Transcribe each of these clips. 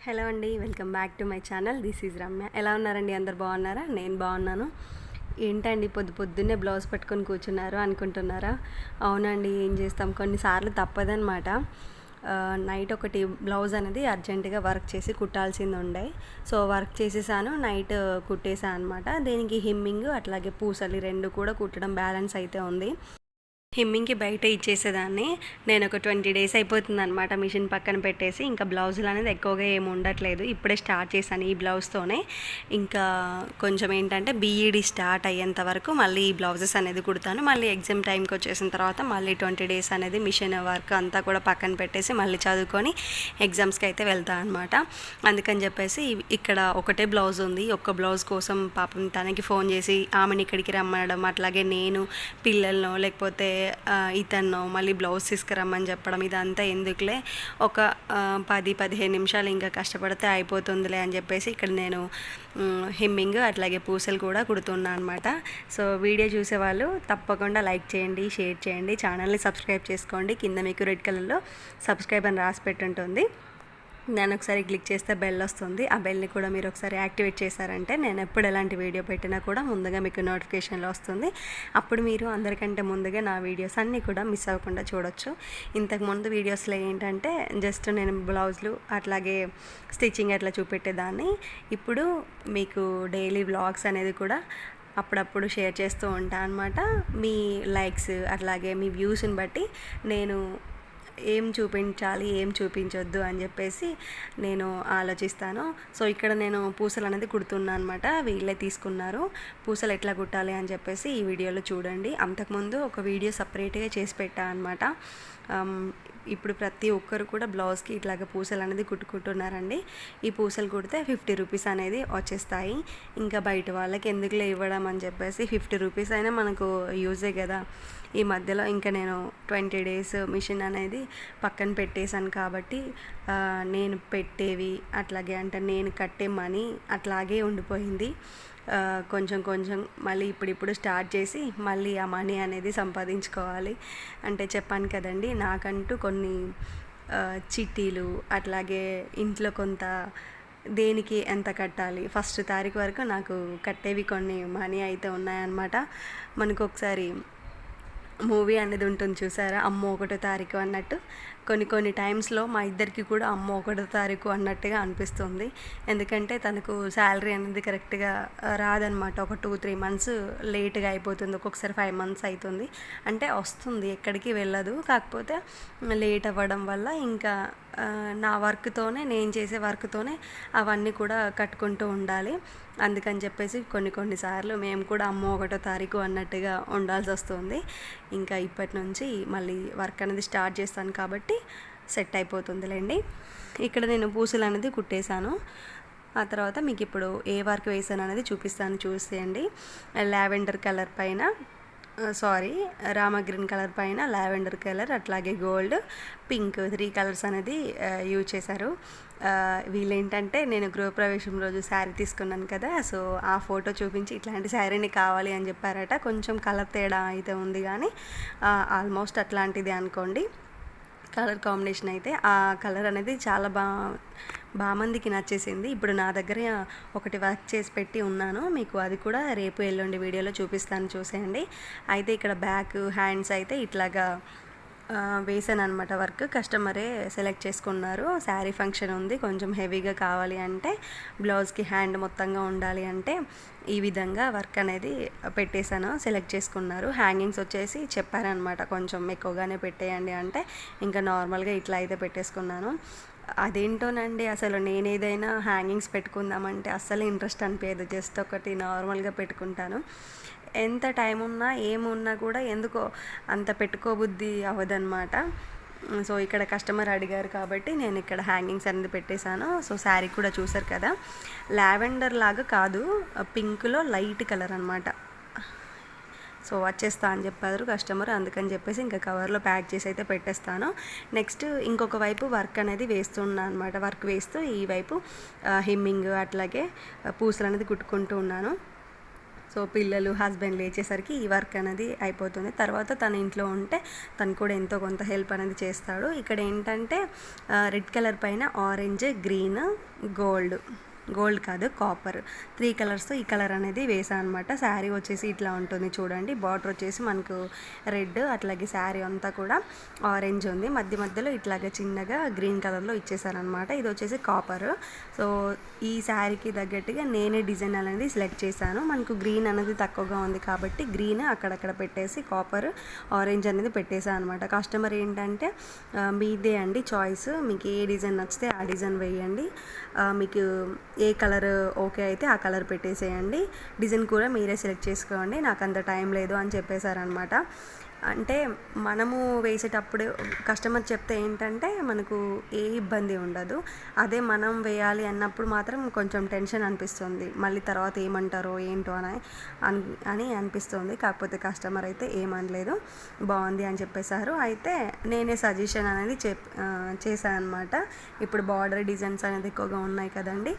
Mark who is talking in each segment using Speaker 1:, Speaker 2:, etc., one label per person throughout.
Speaker 1: Hello అండి, welcome back to my channel. This is Ramya. ఎలా ఉన్నారండి? అందరు బాగున్నారా? నేను బాగున్నాను. ఏంటండి పొద్దున్నే బ్లౌజ్ పట్టుకొని కూర్చున్నారు అనుకుంటున్నారా? అవునండి, ఏం చేస్తాం, కొన్నిసార్లు తప్పదనమాట. నైట్ ఒకటి బ్లౌజ్ అనేది అర్జెంటుగా వర్క్ చేసి కుట్టాల్సింది ఉండే, సో వర్క్ చేసేసాను, నైట్ కుట్టేసాను అనమాట. దీనికి హిమ్మింగ్ అట్లాగే పూసలి రెండు కూడా కుట్టడం బ్యాలెన్స్ అయితే ఉంది. హిమ్మింగ్కి బయట ఇచ్చేసేదాన్ని. నేను ఒక 20 డేస్ అయిపోతుంది అనమాట మిషన్ పక్కన పెట్టేసి. ఇంకా బ్లౌజులు అనేది ఎక్కువగా ఏమి ఉండట్లేదు. ఇప్పుడే స్టార్ట్ చేశాను ఈ బ్లౌజ్తోనే. ఇంకా కొంచెం ఏంటంటే బీఈడి స్టార్ట్ అయ్యేంత వరకు మళ్ళీ ఈ బ్లౌజెస్ అనేది కుడతాను. మళ్ళీ ఎగ్జామ్ టైంకి వచ్చేసిన తర్వాత మళ్ళీ 20 డేస్ అనేది మిషన్ వర్క్ అంతా కూడా పక్కన పెట్టేసి మళ్ళీ చదువుకొని ఎగ్జామ్స్కి అయితే వెళ్తాను అనమాట. అందుకని చెప్పేసి ఇక్కడ ఒకటే బ్లౌజ్ ఉంది. ఒక్క బ్లౌజ్ కోసం పాపం తనకి ఫోన్ చేసి ఆమెను ఇక్కడికి రమ్మనడం, అట్లాగే నేను పిల్లలను లేకపోతే ఇతను మళ్ళీ బ్లౌజ్ తీసుకురమ్మని చెప్పడం, ఇదంతా ఎందుకులే, ఒక 10-15 నిమిషాలు ఇంకా కష్టపడితే అయిపోతుందిలే అని చెప్పేసి ఇక్కడ నేను హెమ్మింగ్ అట్లాగే పూసలు కూడా కుడుతున్నా అనమాట. సో వీడియో చూసేవాళ్ళు తప్పకుండా లైక్ చేయండి, షేర్ చేయండి, ఛానల్ని సబ్స్క్రైబ్ చేసుకోండి. కింద మీకు రెడ్ కలర్లో సబ్స్క్రైబ్ అని రాసి పెట్టుంటుంది. నేను ఒకసారి క్లిక్ చేస్తే బెల్ వస్తుంది. ఆ బెల్ని కూడా మీరు ఒకసారి యాక్టివేట్ చేశారంటే నేను ఎప్పుడు ఎలాంటి వీడియో పెట్టినా కూడా ముందుగా మీకు నోటిఫికేషన్లో వస్తుంది. అప్పుడు మీరు అందరికంటే ముందుగా నా వీడియోస్ అన్నీ కూడా మిస్ అవ్వకుండా చూడొచ్చు. ఇంతకుముందు వీడియోస్లో ఏంటంటే జస్ట్ నేను బ్లౌజులు అట్లాగే స్టిచ్చింగ్ అట్లా చూపెట్టేదాన్ని. ఇప్పుడు మీకు డైలీ వ్లాగ్స్ అనేది కూడా అప్పుడప్పుడు షేర్ చేస్తూ ఉంటాను అనమాట. మీ లైక్స్ అట్లాగే మీ వ్యూస్ని బట్టి నేను ఏం చూపించాలి, ఏం చూపించొద్దు అని చెప్పేసి నేను ఆలోచిస్తాను. సో ఇక్కడ నేను పూసలు అనేది కుడుతున్నాను అనమాట. వీళ్ళే తీసుకున్నారు పూసలు ఎట్లా కుట్టాలి అని చెప్పేసి ఈ వీడియోలో చూడండి. అంతకుముందు ఒక వీడియో సపరేట్గా చేసి పెట్టా అనమాట. ఇప్పుడు ప్రతి ఒక్కరు కూడా బ్లౌజ్కి ఇట్లాగ పూసలు అనేది కుట్టుకుంటున్నారండి. ఈ పూసలు కుడితే 50 రూపీస్ అనేది వచ్చేస్తాయి. ఇంకా బయట వాళ్ళకి ఎందుకులే ఇవ్వడం అని చెప్పేసి 50 రూపీస్ అయినా మనకు యూజే కదా. ఈ మధ్యలో ఇంకా నేను 20 డేస్ మిషన్ అనేది పక్కన పెట్టేశాను కాబట్టి నేను పెట్టేవి అట్లాగే అంటే నేను కట్టే మనీ అట్లాగే ఉండిపోయింది. కొంచెం కొంచెం మళ్ళీ ఇప్పుడు స్టార్ట్ చేసి మళ్ళీ ఆ మనీ అనేది సంపాదించుకోవాలి. అంటే చెప్పాను కదండి, నాకంటూ కొన్ని చిట్టీలు అట్లాగే ఇంట్లో కొంత దేనికి ఎంత కట్టాలి, ఫస్ట్ తారీఖు వరకు నాకు కట్టేవి కొన్ని మనీ అయితే ఉన్నాయన్నమాట. మనకు ఒకసారి మూవీ అనేది ఉంటుంది చూసారా, అమ్మో 1వ తారీఖు అన్నట్టు. కొన్ని టైమ్స్లో మా ఇద్దరికి కూడా అమ్మో 1వ తారీఖు అన్నట్టుగా అనిపిస్తుంది. ఎందుకంటే తనకు శాలరీ అనేది కరెక్ట్గా రాదనమాట. ఒక 2-3 మంత్స్ లేట్గా అయిపోతుంది, ఒక్కొక్కసారి 5 మంత్స్ అవుతుంది. అంటే వస్తుంది, ఎక్కడికి వెళ్ళదు, కాకపోతే లేట్ అవ్వడం వల్ల ఇంకా నా వర్క్తోనే, నేను చేసే వర్క్తోనే అవన్నీ కూడా కట్టుకుంటూ ఉండాలి. అందుకని చెప్పేసి కొన్నిసార్లు మేము కూడా అమ్మో 1వ తారీఖు అన్నట్టుగా ఉండాల్సి వస్తుంది. ఇంకా ఇప్పటి నుంచి మళ్ళీ వర్క్ అనేది స్టార్ట్ చేస్తాను కాబట్టి సెట్ అయిపోతుందిలేండి. ఇక్కడ నేను పూసలు అనేది కుట్టేశాను. ఆ తర్వాత మీకు ఇప్పుడు ఏ వర్క్ వేసాను అనేది చూపిస్తాను, చూసేయండి. లావెండర్ కలర్ పైన రామా గ్రీన్ కలర్ పైన లావెండర్ కలర్ అట్లాగే గోల్డ్, పింక్ 3 కలర్స్ అనేది యూజ్ చేశారు. వీళ్ళేంటంటే నేను గృహప్రవేశం రోజు శారీ తీసుకున్నాను కదా, సో ఆ ఫోటో చూపించి ఇట్లాంటి శారీని కావాలి అని చెప్పారట. కొంచెం కలర్ తేడా అయితే ఉంది కానీ ఆల్మోస్ట్ అట్లాంటిది అనుకోండి కలర్ కాంబినేషన్ అయితే. ఆ కలర్ అనేది చాలా మందికి నచ్చేసింది. ఇప్పుడు నా దగ్గర ఒకటి వర్క్ చేసి పెట్టి ఉన్నాను, మీకు అది కూడా రేపు ఎల్లుండి వీడియోలో చూపిస్తాను, చూసేయండి. అయితే ఇక్కడ బ్యాక్ హ్యాండ్స్ అయితే ఇట్లాగా వేసాను అనమాట. వర్క్ కస్టమరే సెలెక్ట్ చేసుకున్నారు. శారీ ఫంక్షన్ ఉంది, కొంచెం హెవీగా కావాలి అంటే, బ్లౌజ్కి హ్యాండ్ మొత్తంగా ఉండాలి అంటే ఈ విధంగా వర్క్ అనేది పెట్టేశాను. సెలెక్ట్ చేసుకున్నారు. హ్యాంగింగ్స్ వచ్చేసి చెప్పారనమాట కొంచెం ఎక్కువగానే పెట్టేయండి అంటే, ఇంకా నార్మల్గా ఇట్లా అయితే పెట్టేసుకున్నాను. అదేంటోనండి, అసలు నేను ఏదైనా హ్యాంగింగ్స్ పెట్టుకుందామంటే అస్సలు ఇంట్రెస్ట్ అనిపించదు. జస్ట్ ఒకటి నార్మల్గా పెట్టుకుంటాను. ఎంత టైం ఉన్నా ఏమున్నా కూడా ఎందుకో అంత పెట్టుకోబుద్ధి అవ్వదన్నమాట. సో ఇక్కడ కస్టమర్ అడిగారు కాబట్టి నేను ఇక్కడ హ్యాంగింగ్స్ అనేది పెట్టేశాను. సో శారీ కూడా చూసారు కదా, లావెండర్ లాగా కాదు, పింక్లో లైట్ కలర్ అనమాట. సో వచ్చేస్తా అని చెప్పారు కస్టమర్, అందుకని చెప్పేసి ఇంకా కవర్లో ప్యాక్ చేసి అయితే పెట్టేస్తాను. నెక్స్ట్ ఇంకొక వైపు వర్క్ అనేది వేస్తున్నా అనమాట. వర్క్ వేస్తూ ఈ వైపు హెమ్మింగ్ అట్లాగే పూసలు అనేది కుట్టుకుంటూ ఉన్నాను. సో పిల్లలు హస్బెండ్ లేచేసరికి ఈ వర్క్ అనేది అయిపోతుంది. తర్వాత తన ఇంట్లో ఉంటే తను కూడా ఎంతో కొంత హెల్ప్ అనేది చేస్తాడు. ఇక్కడ ఏంటంటే రెడ్ కలర్ పైన ఆరెంజ్, గ్రీన్, గోల్డ్ కాదు కాపర్ 3 కలర్స్తో ఈ కలర్ అనేది వేసాను అనమాట. శారీ వచ్చేసి ఇట్లా ఉంటుంది చూడండి. బార్డర్ వచ్చేసి మనకు రెడ్, అట్లాగే శారీ అంతా కూడా ఆరెంజ్ ఉంది. మధ్యలో ఇట్లాగే చిన్నగా గ్రీన్ కలర్లో ఇచ్చేసారనమాట. ఇది వచ్చేసి కాపర్. సో ఈ శారీకి తగ్గట్టుగా నేనే డిజైన్ అనేది సెలెక్ట్ చేశాను. మనకు గ్రీన్ అనేది తక్కువగా ఉంది కాబట్టి గ్రీన్ అక్కడక్కడ పెట్టేసి కాపర్, ఆరెంజ్ అనేది పెట్టేసాను అనమాట. కస్టమర్ ఏంటంటే మీదే అండి చాయిస్, మీకు ఏ డిజైన్ నచ్చితే ఆ డిజైన్ వేయండి, మీకు ఏ కలర్ ఓకే అయితే ఆ కలర్ పెట్టేసేయండి, డిజైన్ కూడా మీరే సెలెక్ట్ చేసుకోండి, నాకు అంత టైం లేదు అని చెప్పేశారనమాట. అంటే మనము వేసేటప్పుడు కస్టమర్ చెప్తే ఏంటంటే మనకు ఏ ఇబ్బంది ఉండదు. అదే మనం వేయాలి అన్నప్పుడు మాత్రం కొంచెం టెన్షన్ అనిపిస్తుంది, మళ్ళీ తర్వాత ఏమంటారో ఏంటో అని అనిపిస్తుంది. కాకపోతే కస్టమర్ అయితే ఏమనలేదు, బాగుంది అని చెప్పేశారు. అయితే నేనే సజెషన్ అనేది చేశాను అనమాట. ఇప్పుడు బార్డర్ డిజైన్స్ అనేది ఎక్కువగా ఉన్నాయి కదండి,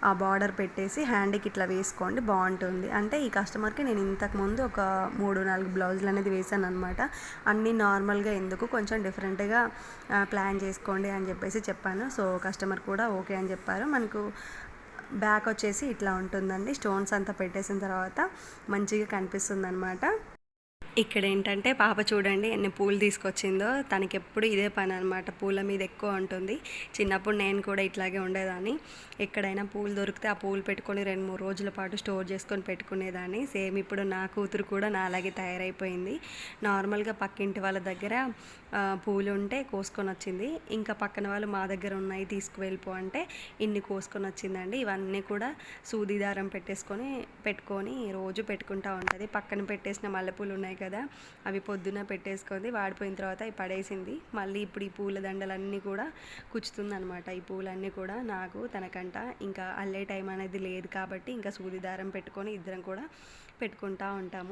Speaker 1: ఆ బార్డర్ పెట్టేసి హ్యాండ్కి ఇట్లా వేసుకోండి బాగుంటుంది. అంటే ఈ కస్టమర్కి నేను ఇంతకుముందు ఒక 3-4 బ్లౌజులు అనేది వేసాను అనమాట. అన్నీ నార్మల్గా ఎందుకు, కొంచెం డిఫరెంట్గా ప్లాన్ చేసుకోండి అని చెప్పాను. సో కస్టమర్ కూడా ఓకే అని చెప్పారు. మనకు బ్యాక్ వచ్చేసి ఇట్లా ఉంటుందండి. స్టోన్స్ అంతా పెట్టేసిన తర్వాత మంచిగా కనిపిస్తుంది అనమాట. ఇక్కడ ఏంటంటే పాప చూడండి ఎన్ని పూలు తీసుకొచ్చిందో. తనకి ఎప్పుడు ఇదే పని అనమాట, పూల మీద ఎక్కువ ఉంటుంది. చిన్నప్పుడు నేను కూడా ఇట్లాగే ఉండేదాన్ని. ఎక్కడైనా పూలు దొరికితే ఆ పూలు పెట్టుకొని 2-3 రోజుల పాటు స్టోర్ చేసుకొని పెట్టుకునేదాన్ని. సేమ్ ఇప్పుడు నా కూతురు కూడా నా అలాగే తయారైపోయింది. నార్మల్గా పక్కింటి వాళ్ళ దగ్గర పూలు ఉంటే కోసుకొని వచ్చింది. ఇంకా పక్కన వాళ్ళు మా దగ్గర ఉన్నాయి తీసుకువెళ్ళిపో అంటే ఇన్ని కోసుకొని వచ్చిందండి. ఇవన్నీ కూడా సూది దారం పెట్టుకొని రోజు పెట్టుకుంటూ ఉంటుంది. పక్కన పెట్టేసిన మల్లెపూలు ఉన్నాయి కదా, అవి పొద్దున పెట్టేసుకొని వాడిపోయిన తర్వాత అవి పడేసింది. మళ్ళీ ఇప్పుడు ఈ పూల దండలన్నీ కూడా కుచ్చుతుంది అనమాట. ఈ పూలన్నీ కూడా నాకు తనకంట ఇంకా అల్లే టైం అనేది లేదు కాబట్టి ఇంకా సూది దారం పెట్టుకొని ఇద్దరం కూడా పెట్టుకుంటూ ఉంటాము.